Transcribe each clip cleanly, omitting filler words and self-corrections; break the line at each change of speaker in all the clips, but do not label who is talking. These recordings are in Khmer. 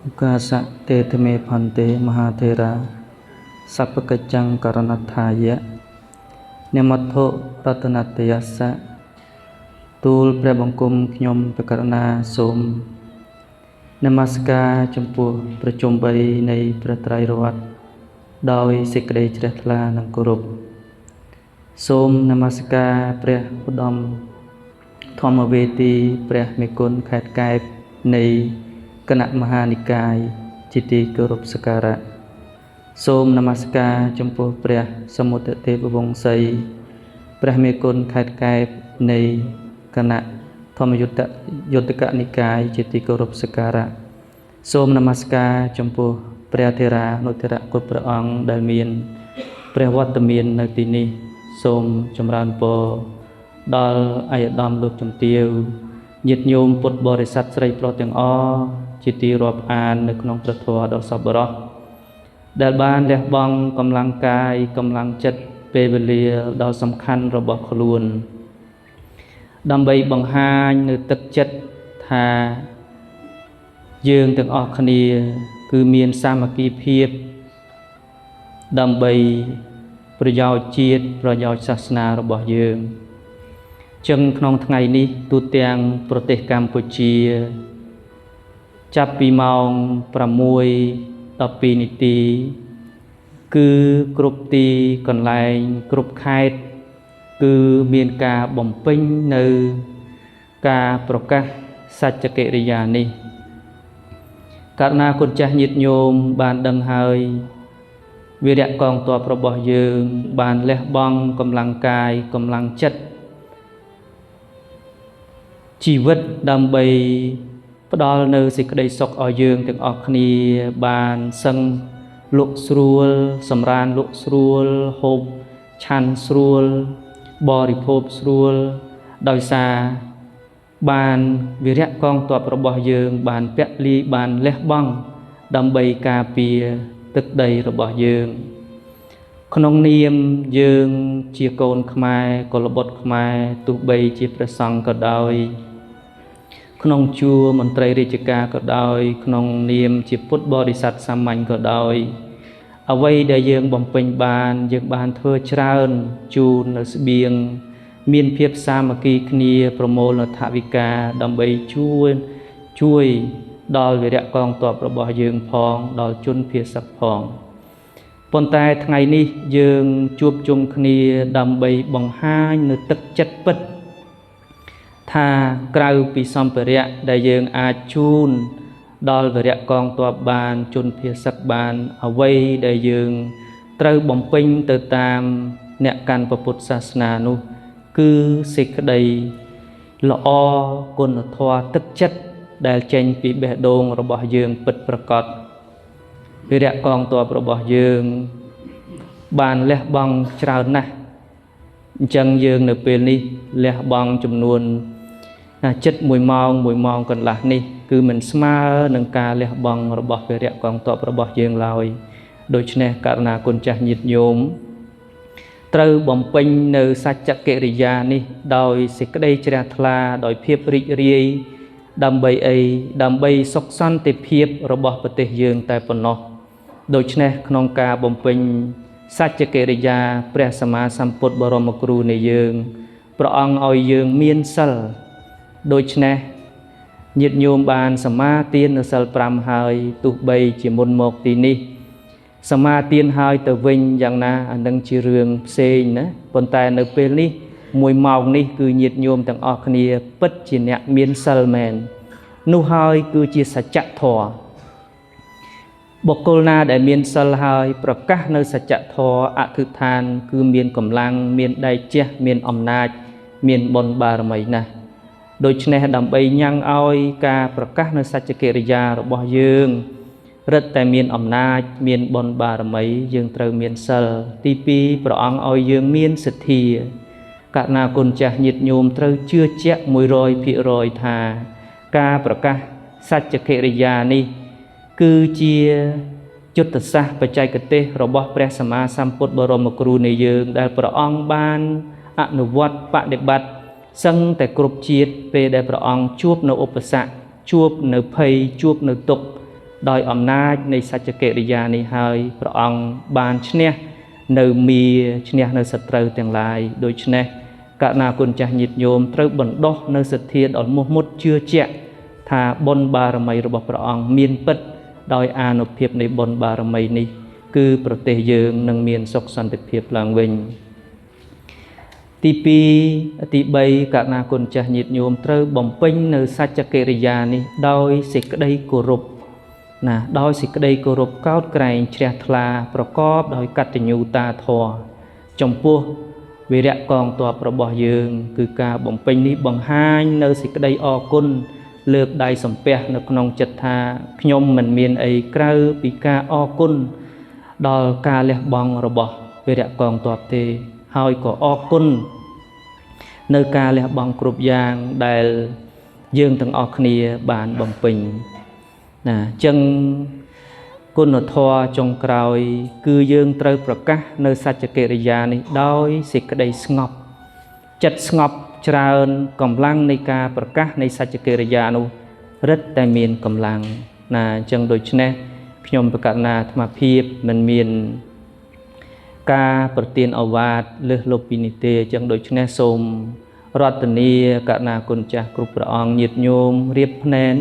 Ukasa te theme phante mahathera sapakajang karanathaya Nimatho ratanatayasa ទូលព្រះបង្គំខ្ញុំប្រកាសណាសូមនមស្ការចំពោះប្រជុំ3នៃព្រះត្រៃរតន៍ដោយសេចក្តីជ្រះថ្លានិងគោរពសូមនមស្ការព្រះឧត្តមធម្មវេទីព្រះមេគុណខេត្តកែបនៃគណៈមហានិកាយជាទីគោរពសក្ការៈសូមនមស្ការចំពោះព្រះសមុទ្រទេពវង្សីព្រះមេគុណខេត្តកែបនៃគណៈធម្មយុត្តកនិកាយជាទីគោរពសក្ការៈសូមនមស្ការចំពោះព្រះថេរានុថេរៈគ្រប់ព្រះអង្គដែលមានព្រះវត្តមាននៅទីនេះសូមចម្រើនពរដល់អាយដាមលោកជំទាវញាតិញោមពុទ្ធបរិស័ទស្រីប្រុសទាំងអស់ជាទីរាប់អាននៅក្នុងព្រះធម៌ដ៏សប្បុរសដែលបានលះបង់កម្លាំងកាយកម្លាំងចិត្តពេលវេលាដ៏សំខាន់របស់ខ្លួនដើម្បីបង្ហាញនៅទឹកចិត្តថាយើងទាំងអស់គ្នាគឺមានសាមគ្គីភាពដើម្បីប្រយោជន៍ជាតិប្រយោជន៍សាសនារបស់យើងចឹងក្នុងថ្ងៃនេះទូទាំងប្រទេសកម្ពុជាចាប់ពីម៉ោង 6:12 នាទីគឺគ្រប់ទីកន្លែងគ្រប់ខេត្តគឺមានការបំពេញនៅការប្រកាសសច្ចកិរិយានេះករណាគុណចាស់ញាតិញោមបានដឹងហើយវីរៈកងទ័ពរបស់យើងបានលះបង់កម្លាំងកាយកម្លាំងចិត្តជីវិតដើម្បីផ្ដល់នៅសេចក្តីសុខឲ្យយើងទាំងអស់គ្នាបានសឹងលក់ស្រួលសម្រានលក់ស្រួលហូបឆាន់ស្រួលបរិភោគស្រួលដោយសារបានវីរៈកងទ័ពរបស់យើងបានពលីបានលះបង់ដើម្បីការពារទឹកដីរបស់យើងក្នុងនាមយើងជាកូនខ្មែរកុលបុត្រខ្មែរទោះបីជាព្រះសង្ឃក៏ដោយក្នុងជួរមន្ត្រីរាជការក៏ដោយក្នុងនាមជាពុទ្ធបរិស័ទសាមញ្ញក៏ដោយអ្វីដែលយើងបំពេញបានយើងបានធ្វើច្រើនជូននៅស្បៀងមានភាពសាមគ្គីគ្នាប្រមូលនៅថវិកាដើម្បីជួយដល់វីរៈកងទ័ពរបស់យើងផងដល់ជនភៀសសឹកផងប៉ុន្តែថ្ងៃនេះយើងជួបជុំគ្នាដើម្បីបង្ហាញនៅទឹកចិត្តពិតថាក្រៅពីសម្ភារៈដែលយើងអាចជូនដល់វីរៈកងទ័ពបានជនភៀសសឹកបានអ្វីដែលយើងត្រូវបំពេញទៅតាមអ្នកកាន់ពុទ្ធសាសនានោះគឺសេចក្តីល្អគុណធម៌ទឹកចិត្តដែលចេញពីបេះដូងរបស់យើងពិតប្រាកដវីរៈកងទ័ពរបស់យើងបានលះបង់ច្រើនណាស់អញ្ចឹងយើងនៅពេលនេះលះបង់ចំនួនចិត្ត1 ម៉ោងកន្លះនេះគឺមិនស្មើនឹងការលះបង់របស់វីរៈកងទ័ពរបស់យើងឡើយដូច្នេះករណាគុណចាស់ញាតិញោមត្រូវបំពេញនៅសច្ចកិរិយានេះដោយសេចក្តីជ្រះថ្លាដោយភាពរីករាយដើម្បីអីដើម្បីសុខសន្តិភាពរបស់ប្រទេសយើងតែប៉ុណ្ណោះដូច្នេះក្នុងការបំពេញសច្ចកិរិយាព្រះសម្មាសម្ពុទ្ធបរមគ្រូនៃយើងព្រះអង្គឲ្យយើងមានសិលដូច្នេះញាតិញោមបានសមាទាននៅសិល5ហើយទោះបីជាមុនមកទីនេះសមាទានហើយទៅវិញយ៉ាងណាអានឹងជារឿងផ្សេងណាប៉ុន្តែនៅពេលនេះ1 ម៉ោងនេះគឺញាតិញោមទាំងអស់គ្នាពិតជាអ្នកមានសិលមែននោះហើយគឺជាសច្ចធម៌បុគ្គលណាដែលមានសិលហើយប្រកាសនៅសច្ចធម៌អធិដ្ឋានគឺមានកម្លាំងមានដៃជះមានអំណាចមានបុណ្យបារមីណាស់ដូច្នេះដើម្បីញ៉ាំងឲ្យការប្រកាសនៅសច្ចកិរិយារបស់យើងរឹតតែមានអំណាចមានបុណ្យបារមីយើងត្រូវមានសិលទី2ព្រះអង្គឲ្យយើងមានសទ្ធាករណាគុណចាស់ញាតិញោមត្រូវជឿជាក់ 100% ថាការប្រកាសសច្ចកិរិយានេះគឺជាយុទ្ធសាស្ត្របច្ចេកទេសរបស់ព្រះសម្មាសម្ពុទ្ធបរមគ្រូនៃយើងដែលព្រះអង្គបានអនុវត្តបដិបត្តិសឹងតែគ្រប់ជាតិពេលដែលព្រះអង្គជួបនៅឧបសគ្គជួបនៅភ័យជួបនៅទុក្ខ ដោយអំណាចនៃសច្ចកិរិយានេះហើយព្រះអង្គបានឈ្នះនៅមាឈ្នះនៅសត្រូវទាំងឡាយដូច្នេះករុណាគុណចាស់ញាតិញោមត្រូវបណ្ដុះនៅសទ្ធាដ៏មោះមុតជឿជាក់ថាបុណ្យបារមីរបស់ព្រះអង្គមានពិតដោយអានុភាពនៃបុណ្យបារមីនេះគឺប្រទេសយើងនឹងមានសុខសន្តិភាពឡើងវិញទី2ទី3ករុណាគុណចាស់ញាតិញោមត្រូវបំពេញនៅសច្ចកិរិយានេះដោយសេចក្តីគោរពណាដោយសេចក្តីគោរពកោតក្រែងជ្រះថ្លាប្រកបដោយកតញ្ញូតាធម៌ចំពោះវីរៈកងទ័ពរបស់យើងគឺការបំពេញនេះបង្ហាញនៅសេចក្តីអរគុណលើកដៃសំពះនៅក្នុងចិត្តថាខ្ញុំមិនមានអីក្រៅពីការអរគុណដល់ការលះបង់របស់វីរៈកងទ័ពទេហើយក៏អរគុណនៅការលះបង់គ្រប់យ៉ាងដែលយើងទាំងអស់គ្នាបានបំពេញណាអញ្ចឹងគុណធម៌ចុងក្រោយគឺយើងត្រូវប្រកាសនៅសច្ចកិរិយានេះដោយសេចក្តីស្ងប់ចិត្តស្ងប់ច្រើនកម្លាំងនៃការប្រកាសនៃសច្ចកិរិយានោះរឹតតែមានកម្លាំងណាអញ្ចឹងដូច្នេះខ្ញុំប្រកាសណាអាត្មាភាពមិនមានការប្រទានឱវាទលើសលប់ពីនេះទេអញ្ចឹងដូច្នេះសូមរតនាករុណាគុណចាស់គ្រប់ព្រះអង្គញាតិញោមរៀបភ្នែន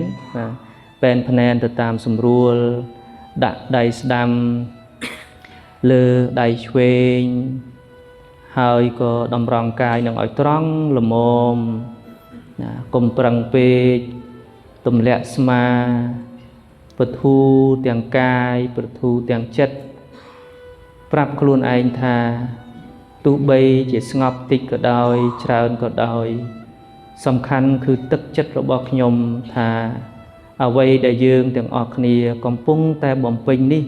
ពេនភ្នែនទៅតាមសម្រួលដាក់ដៃស្ដាំលើដៃឆ្វេងហើយក៏តម្រង់កាយនឹងឲ្យត្រង់ល្មមណាកុំប្រឹងពេកទម្លាក់ស្មាពធូទាំងកាយពធូទាំងចិត្តប្រាប់ខ្លួនឯងថាទោះបីជាស្ងប់តិចក៏ដោយច្រើនក៏ដោយសំខាន់គឺទឹកចិត្តរបស់ខ្ញុំថាអ្វីដែលយើងទាំងអស់គ្នាកំពុងតែបំពេញនេះ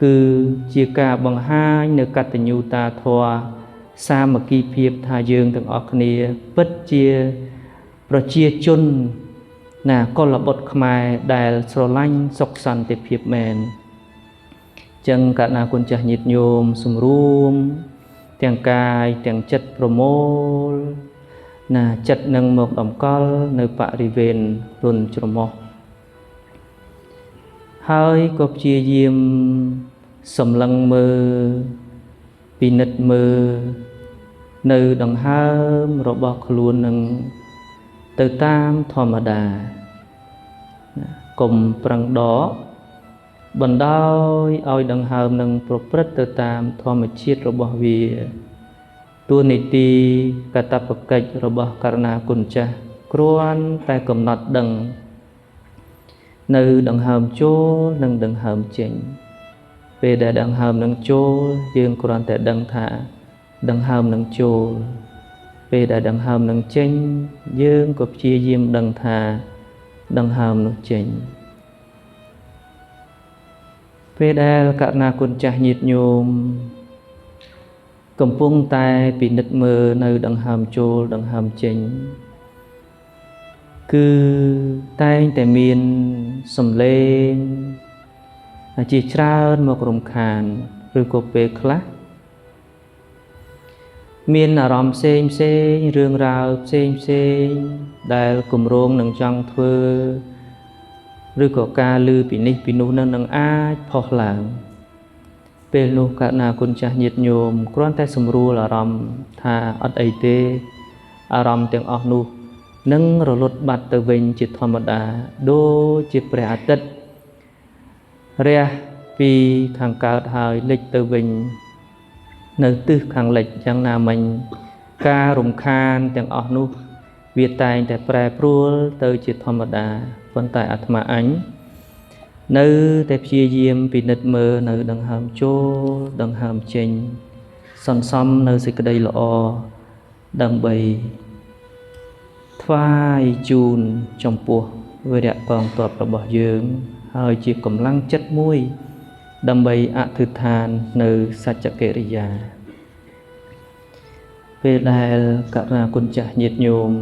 គឺជាការបង្ហាញនៅកតញ្ញូតាធម៌សាមគ្គីភាពថាយើងទាំងអស់គ្នាពិតជាប្រជាជនណាកុលបុត្រខ្មែរដែលស្រឡាញ់សុខសន្តិភាពមែនចឹងករុណាគុណចាស់ញាតិញោមសម្រួមទាំងកាយទាំងចិត្តប្រមូលណាចិត្តនឹងមកតម្កល់នៅបរិវេណរន្ធច្រមុះហើយក៏ព្យាយាមសម្លឹងមើលពិនិត្យមើលនៅដង្ហើមរបស់ខ្លួននឹងទៅតាមធម្មតាកុំប្រឹងដកបណ្ដោយឲ្យដង្ហើមនឹងប្រព្រឹត្តទៅតាមធម្មជាតិរបស់វាតួនាទីកាតព្វកិច្ចរបស់ករុណាគុណចាស់គ្រាន់តែកំណត់ដឹងនៅដង្ហើមចូលនិងដង្ហើមចេញពេលដែលដង្ហើមនឹងចូលយើងគ្រាន់តែដឹងថាដង្ហើមនឹងចូលពេលដែលដង្ហើមនឹងចេញយើងក៏ព្យាយាមដឹងថាដង្ហើមនោះចេញពេលដែលករុណាគុណចាស់ញាតិញោមកំពុងតែពិនិត្យមើលនៅដង្ហើមចូលដង្ហើមចេញគឺតែងតែមានសំឡេងជាច្រើនមករំខានឬក៏ពេលខ្លះមានអារម្មណ៍ផ្សេងរឿងរ៉ាវផ្សេងដែលគម្រោងនឹងចង់ធ្វើឬក៏ការឮពីនេះពីនោះនឹងអាចផុសឡើងពេលនោះករុណាគុណចាស់ញាតិញោមគ្រាន់តែសម្រួលអារម្មណ៍ថាអត់អីទេអារម្មណ៍ទាំងអស់នោះនឹងរលត់បាត់ទៅវិញជាធម្មតាដូចជាព្រះអាទិត្យរះពីខាងកើតហើយលិចទៅវិញនៅទិសខាងលិចយ៉ាងណាមិញការរំខានទាំងអស់នោះវាតែងតែប្រែប្រួលទៅជាធម្មតាប៉ុន្តែអាត្មាអញនៅតែព្យាយាមពិនិត្យមើលនៅដង្ហើមចូលដង្ហើមចេញសន្សំនៅសេចក្តីល្អដើម្បីថ្វាយជូនចំពោះវីរៈកងទ័ពរបស់យើងហើយជាកម្លាំងចិត្តមួយដើម្បីអធិដ្ឋាននៅសច្ចកិរិយាពេលដែលករុណាគុណចាស់ញាតិញោម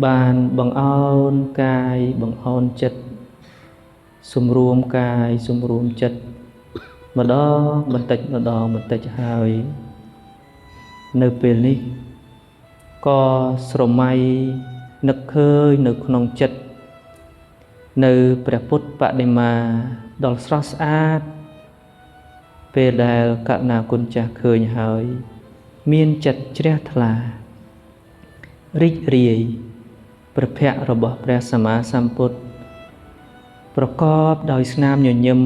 បានបង្អោនកាយបង្អោនចិត្តសម្រួមកាយសម្រួមចិត្តម្ដងបន្តិចហើយនៅពេលនេះក៏ស្រមៃនឹកឃើញនៅក្នុងចិត្ត នៅព្រះពុទ្ធបដិមាដល់ស្រស់ស្អាតពេលដែលករុណាគុណចាស់ឃើញហើយមានចិត្តជ្រះថ្លារីករាយព្រះភ័ក្ត្ររបស់ព្រះសម្មាសម្ពុទ្ធប្រកបដោយស្នាមញញឹម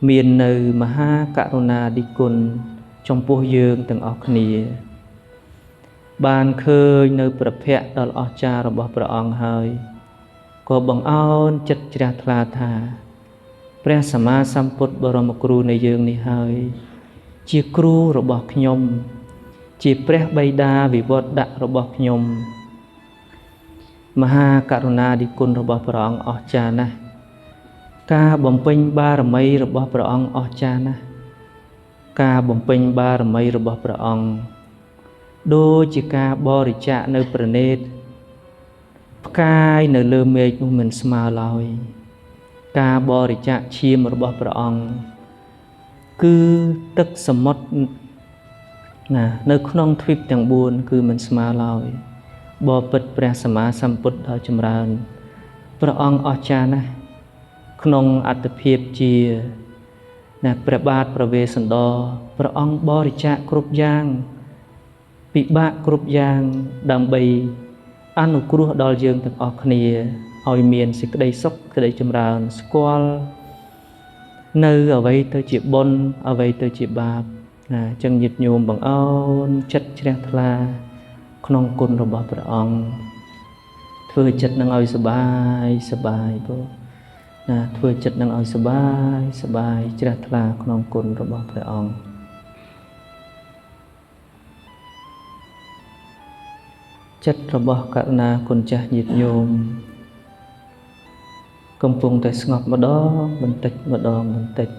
មាននៅមហាករុណាធិគុណចំពោះយើងទាំងអស់គ្នាបានឃើញនៅព្រះភ័ក្ត្រដ៏អស្ចារ្យរបស់ព្រះអង្គហើយក៏បង្អោនចិត្តជ្រះថ្លាថាព្រះសម្មាសម្ពុទ្ធបរមគ្រូនៃយើងនេះហើយជាគ្រូរបស់ខ្ញុំជាព្រះបិតាវិវត្តៈរបស់ខ្ញុំមហាករុណាធិគុណរបស់ព្រះអង្គអស្ចារ្យណាស់ការបំពេញបារមីរបស់ព្រះអង្គអស្ចារ្យណាស់ការបំពេញបារមីរបស់ព្រះអង្គដូចជាការបរិច្ចាគនៅប្រណេតផ្កាយនៅលើមេឃនោះមិនស្មើឡើយការបរិច្ចាគឈាមរបស់ព្រះអង្គគឺទឹកសមុទ្រណានៅក្នុងទ្វីបទាំង4គឺមិនស្មើឡើយបបិទ្ធព្រះសម្មាសម្ពុទ្ធដ៏ចម្រើនព្រះអង្គអស្ចារ្យណាស់ក្នុងអត្តភាពជាណាព្រះបាទប្រវេស្សន្តរព្រះអង្គបរិច្ចាគគ្រប់យ៉ាងពិបាកគ្រប់យ៉ាងដើម្បីអនុគ្រោះដល់យើងទាំងអស់គ្នាឲ្យមានសេចក្តីសុខក្តីចម្រើនស្គាល់នៅអ្វីទៅជាបុណ្យអ្វីទៅជាបាបណាអញ្ចឹងញាតិញោមបងអូនចិត្តជ្រះថ្លាក្នុងគុណរបស់ព្រះអង្គធ្វើចិត្តនឹងឲ្យសបាយបងណាធ្វើចិត្តនឹងឲ្យសបាយជ្រះថ្លាក្នុងគុណរបស់ព្រះអង្គចិត្តរបស់ករុណាគុណចាស់ញាតិញោមកំពុងតែស្ងប់ម្ដងបន្តិច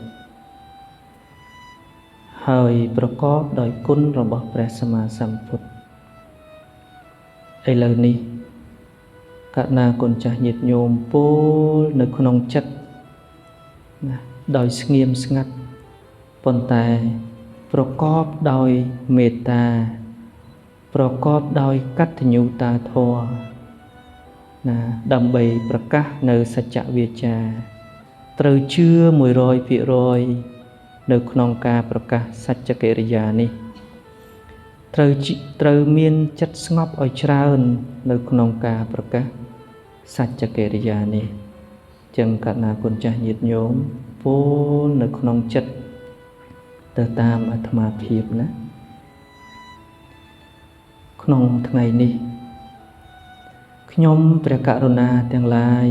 ហើយប្រកបដោយគុណរបស់ព្រះសម្មាសម្ពុទ្ធឥឡូវនេះករុណាគុណចាស់ញាតិញោមពោលនៅក្នុងចិត្តណាដោយស្ងៀមស្ងាត់ប៉ុន្តែប្រកបដោយមេត្តាប្រកបដោយកតញ្ញូតាធម៌ណាដើម្បីប្រកាសនៅសច្ចវាចាត្រូវជឿ 100% នៅក្នុងការប្រកាសសច្ចកិរិយានេះត្រូវមានចិត្តស្ងប់ឲ្យច្រើននៅក្នុងការប្រកាសសច្ចកិរិយានេះចឹងករុណាគុណចាស់ញាតិញោមពោលនៅក្នុងចិត្តទៅតាមអាត្មាភាពណាក្នុងថ្ងៃនេះខ្ញុំព្រះករុណាទាំងឡាយ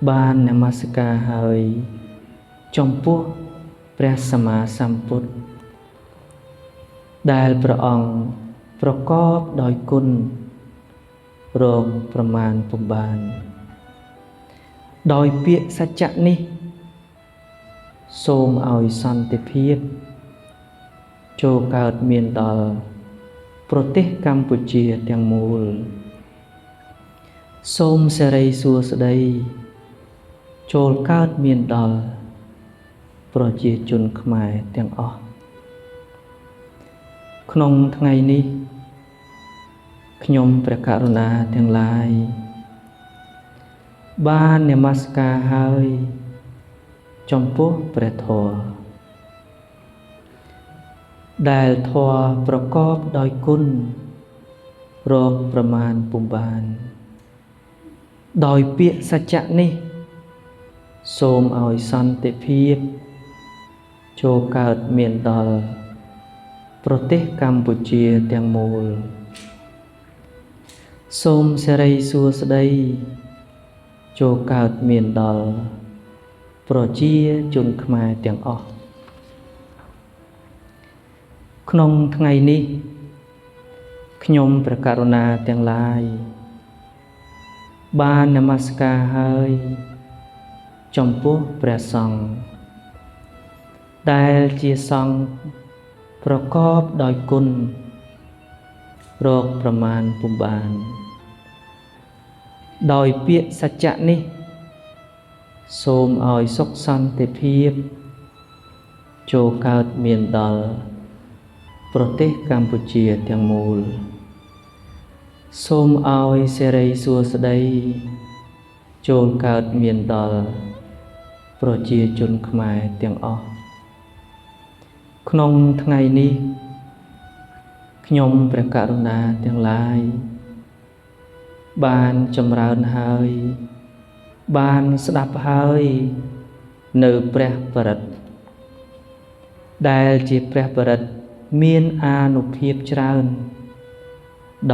បាននមស្ការហើយចំពោះព្រះសម្មាសម្ពុទ្ធដែលព្រះអង្គប្រកបដោយគុណរកប្រមាណពុំបានដោយពាក្យសច្ចៈនេះសូមឲ្យសន្តិភាពចូលកើតមានដល់ប្រទេសកម្ពុជាទាំងមូលសូមសិរីសួស្តីចូលកើតមានដល់ប្រជាជនខ្មែរទាំងអស់ក្នុងថ្ងៃនេះខ្ញុំព្រះករុណាទាំងឡាយបាននមស្ការហើយចំពោះព្រះធម៌ដែលធម៌ប្រកបដោយគុណរកប្រមាណពុំបានដោយពាក្យសច្ចៈនេះសូមឲ្យសន្តិភាពចូលកើតមានដល់ប្រទេសកម្ពុជាទាំងមូលសូមសិរីសួស្តីចូលកើតមានដល់ប្រជាជនខ្មែរទាំងអស់ក្នុងថ្ងៃនេះខ្ញុំព្រះករុណាទាំងឡាយបាននមស្ការហើយចំពោះព្រះសង្ឃដែលជាសង្ឃប្រកបដោយគុណរកប្រមាណពុំបានដោយពាក្យសច្ចៈនេះសូមឲ្យសុខសន្តិភាពចូលកើតមានដល់ប្រទេសកម្ពុជាទាំងមូលសូមឲ្យសិរីសួស្តី ចូលកើតមានដល់ប្រជាជនខ្មែរទាំងអស់ក្នុងថ្ងៃនេះខ្ញុំព្រះករុណាទាំងឡាយបានចម្រើនហើយបានស្ដាប់ហើយនៅព្រះបរិត្តដែលជាព្រះបរិត្តមានអានុភាពច្រើន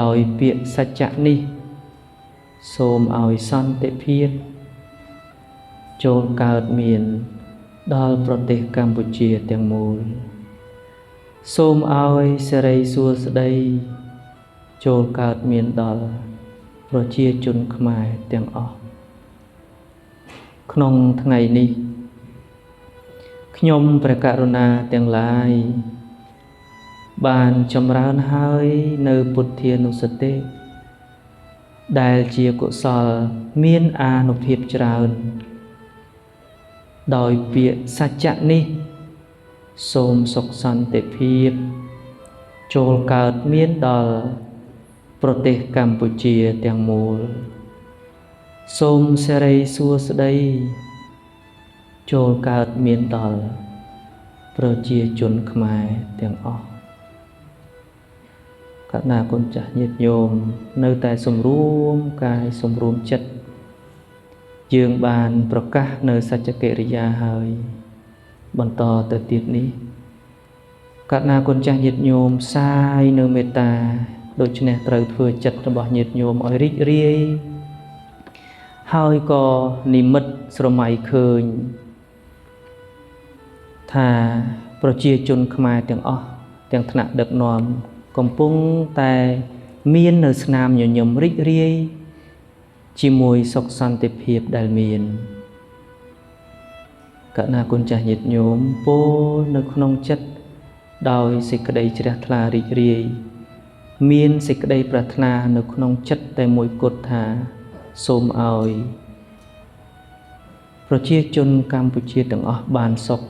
ដោយពាក្យសច្ចៈនេះសូមឲ្យសន្តិភាពចូលកើតមានដល់ប្រទេសកម្ពុជាទាំងមូលសូមឲ្យសិរីសួស្តីចូលកើតមានដល់ប្រជាជនខ្មែរទាំងអស់ក្នុងថ្ងៃនេះខ្ញុំព្រះករុណាទាំងឡាយបានចម្រើនហើយនៅពុទ្ធានុសតិដែលជាកុសលមានអានុភាពច្រើនដោយពាក្យសច្ចៈនេះសូមសុខសន្តិភាពចូលកើតមានដល់ប្រទេសកម្ពុជាទាំងមូលសូមសិរីសួស្តីចូលកើតមានដល់ប្រជាជនខ្មែរទាំងអស់កណ្ណាគុណចាស់ញាតិញោមនៅតែសម្រួមកាយសម្រួមចិត្តយើងបានប្រកាសនៅសច្ចកិរិយាហើយបន្តទៅទៀតនេះកណ្ណាគុណចាស់ញាតិញោមផ្សាយនៅមេត្តាដូច្នេះត្រូវធ្វើចិត្តរបស់ញាតិញោមឲ្យរីករាយហើយក៏និមិត្តស្រមៃឃើញថាប្រជាជនខ្មែរទាំងអស់ទាំងថ្នាក់ដឹកនាំកំពុងតែមាននៅស្នាមញញឹមរីករាយជាមួយសុខសន្តិភាពដែលមានកណ្ណាគុណចាស់ញាតិញោមពោលនៅក្នុងចិត្តដោយសេចក្តីជ្រះថ្លារីករាយមានសេចក្តីប្រាថ្នានៅក្នុងចិត្តតែមួយគត់ថាសូមឲ្យប្រជាជនកម្ពុជាទាំងអស់បានសុខ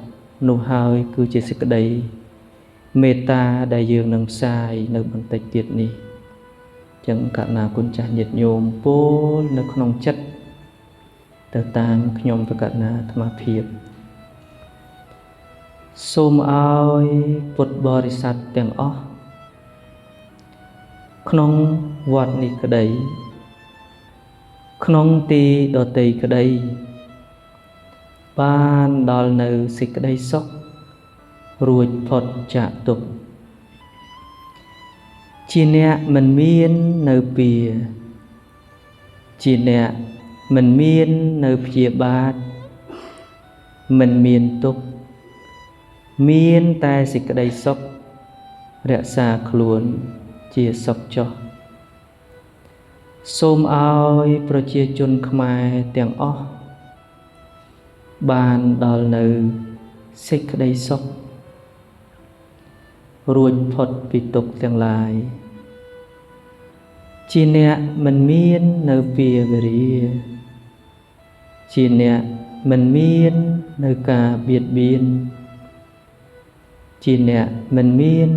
នោះហើយគឺជាសេចក្តីមេត្តាដែលយើងនឹងផ្សាយនៅបន្តិចទៀតនេះចឹងកណ្ណាគុណចាស់ញាតិញោមពោលនៅក្នុងចិត្តទៅតាមខ្ញុំប្រកាសណាអាត្មាភាពសូមឲ្យពុទ្ធបរិស័ទទាំងអស់ក្នុងវត្តនេះក្តីក្នុងទីដទៃក្តីបានដល់នៅសេចក្តីសុខរួចផុតចាកទុក្ខជាអ្នកមិនមាននៅពៀជាអ្នកមិនមាននៅព្យាបាទមិនមានទុក្ខមានតែសេចក្តីសុខរក្សាខ្លួនជាសុខចុះសូមឲ្យប្រជាជនខ្មែរទាំងអស់បានដល់នៅសេចក្តីសុខរួចផុតពីទុក្ខទាំងឡាយជាអ្នកមិនមាននៅពាវេរាជាអ្នកមិនមាននៅការបៀតបៀនជាអ្នកមិនមាន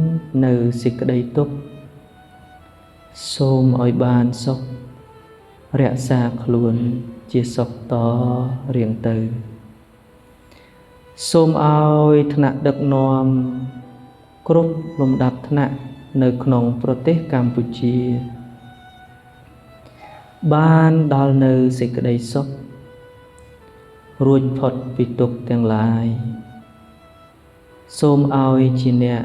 នៅសេចក្តីទុក្ខសូមឲ្យបានសុខរក្សាខ្លួនជាសុខតរៀងទៅសូមឲ្យថ្នាក់ដឹកនាំគ្រប់លំដាប់ថ្នាក់នៅក្នុងប្រទេសកម្ពុជាបានដល់នៅសេចក្តីសុខរួចផុតពីទុក្ខទាំងឡាយសូមឲ្យជាអ្នក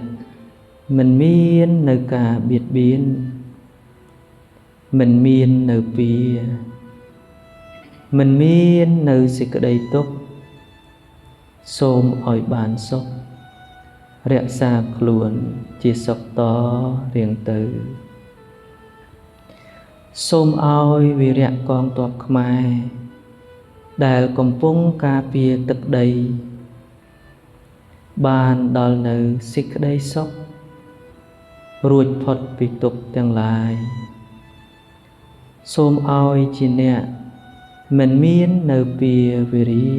មិនមាននៅការបៀតបៀនមិនមាននៅពៀមិនមាននៅសេចក្តីទុក្ខសូមឲ្យបានសុខរក្សាខ្លួនជាសុខតរៀងទៅសូមឲ្យវីរៈកងទ័ពខ្មែរដែលកំពុងការពារទឹកដីបានដល់នៅសេចក្តីសុខរួចផុតពីទុក្ខទាំងឡាយសូមឲ្យជាអ្នកមិនមាននៅពាវេរា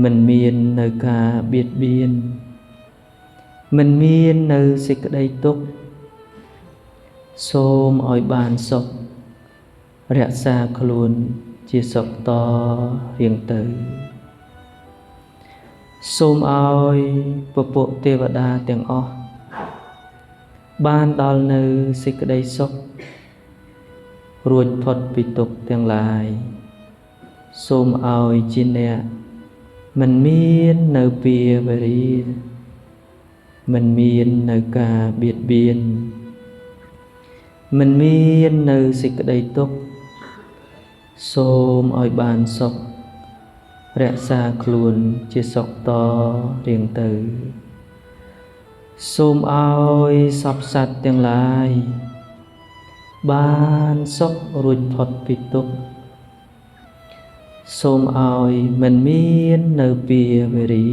មិនមាននៅការបៀតបៀនមិនមាននៅសេចក្តីទុក្ខសូមឲ្យបានសុខរក្សាខ្លួន ជាសុខតរៀងទៅសូមឲ្យពពួកទេវតាទាំងអស់បានដល់នៅសេចក្តីសុខរួចផុតពីទុក្ខទាំងឡាយសូមឲ្យជាអ្នកមិនមាននៅពាវរីមិនមាននៅការបៀតបៀនមិនមាននៅសេចក្តីទុក្ខសូមឲ្យបានសុខរក្សាខ្លួនជាសុខតរៀងទៅសូមឲ្យសពសត្វទាំងឡាយបានសុខរួចផុតពីទុក្ខសូមឲ្យមិនមាននៅពាវរី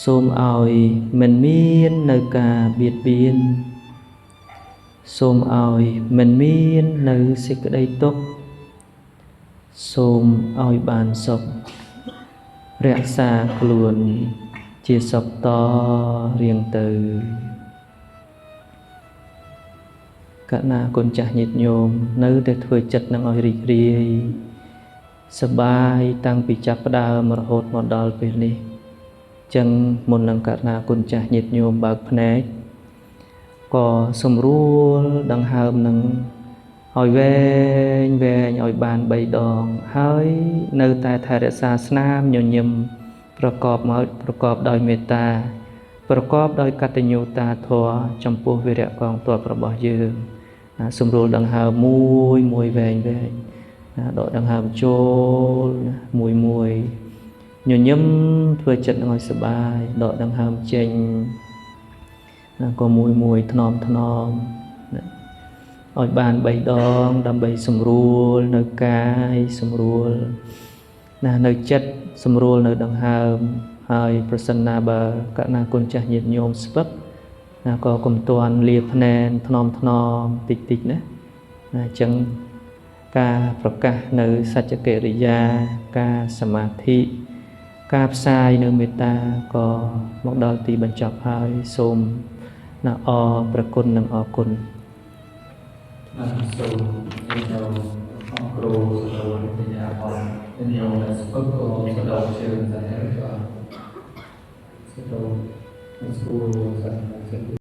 សូមឲ្យមិនមាននៅការបៀតបៀនសូមឲ្យមិនមាននៅសេចក្តីទុក្ខសូមឲ្យបានសុខរក្សាខ្លួនជាសុខតរៀងទៅកណាគុណចាស់ញាតិញោមនៅតែធ្វើចិត្តនឹងឲ្យរីករាយសប្បាយតាំងពីចាប់ផ្ដើមរហូតមកដល់ពេលនេះចឹងមុននឹងកណាគុណចាស់ញាតិញោមបើកភ្នែកក៏សម្រួលដង្ហើមនឹងឲ្យវែងវែងឲ្យបាន3ដងហើយនៅតែថែរក្សាស្នាមញញឹមប្រកបដោយមេត្តាប្រកបដោយកតញ្ញូតាធម៌ចំពោះវីរៈកងទ័ពរបស់យើងសម្រួលដង្ហើមមួយវែងវែងដកដង្ហើមចូលមួយញញឹមធ្វើចិត្តនឹងឲ្យសប្បាយដកដង្ហើមចេញក៏មួយថ្នមឲ្យបាន3ដងដើម្បីសម្រួលនៅកាយសម្រួលនៅចិត្តសម្រួលនៅដង្ហើមហើយប្រសិនណាបើកណាគុណចាស់ញាតិញោមស្ពឹកក៏កុំទាន់លាភ្នែនថ្នមតិចណាអញ្ចឹងការប្រកាសនៅសច្ចកិរិយាការសមាធិការផ្សាយនៅមេត្តាក៏មកដល់ទីបញ្ចប់ហើយសូមអរប្រគុណនិងអរគុណសូមញោមអរគ្រូសូមបញ្ញាអរញោមស្ពឹកក៏បដិជើងតែក៏សូមស្គូសា